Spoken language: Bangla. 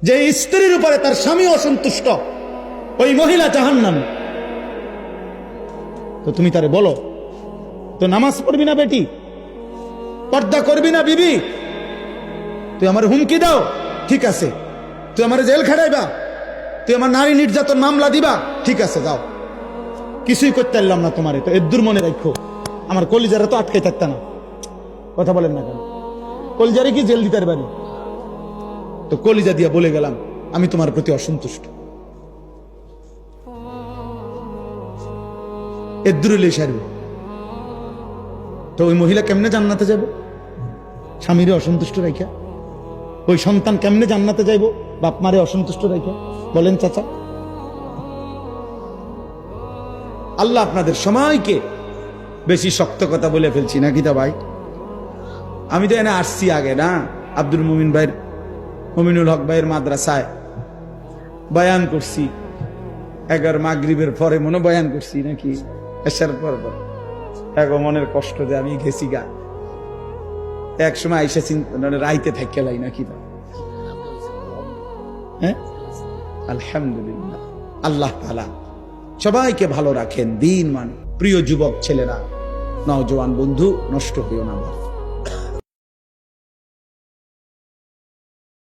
যে স্ত্রীর উপরে তার স্বামী অসন্তুষ্ট, ওই মহিলা জাহান্নামী। তো তুমি তারে বলো, তো নামাজ পড়বি না বেটি, পর্দা করবি না বিবি, তুই আমার হুমকি দাও, ঠিক আছে, তুই আমার জেল খাটাইবা, তুই আমার নারী নির্যাতন মামলা দিবা, ঠিক আছে যাও, কিছুই করতে পারলাম না তোমারে, তো এদ্দুর মনে রাখো আমার কলিজারা তো আটকে থাকত না। কথা বলেন না কেন? কলিজারে কি জেল দিতে পারি? তো কলিজা দিয়া বলে গেলাম আমি তোমার প্রতি অসন্তুষ্ট, এদ্দুরুলে সারবে। তো ওই মহিলা কেমনে জান্নাতে যাবে? স্বামীরে অসন্তুষ্ট রাখা। ওই সন্তান কেমনে জান্নাতে যাইব বাপ মারে অসন্তুষ্ট রাখা? বলেন চাচা। আল্লাহ আপনাদের সময়কে বেশি শক্ত কথা বলে ফেলছি নাকি তা ভাই? আমি তো এনে আসছি আগে না, আব্দুল মুমিন ভাইয়ের, মুমিনুল হক ভাইয়ের মাদ্রাসায় বয়ান করছি, 11 মাগরিবের পরে মনে বয়ান করছি নাকি, এসার পর এক মনের কষ্ট যে আমি গেছি গা, এক সময় আইসা রাইতে থাকি লাই নাকি। হ্যাঁ, আলহামদুলিল্লাহ, আল্লাহ তাআলা সবাইকে ভালো রাখেন। দিন মানে প্রিয় যুবক ছেলেরা, নওজোয়ান বন্ধু, নষ্ট হইও না।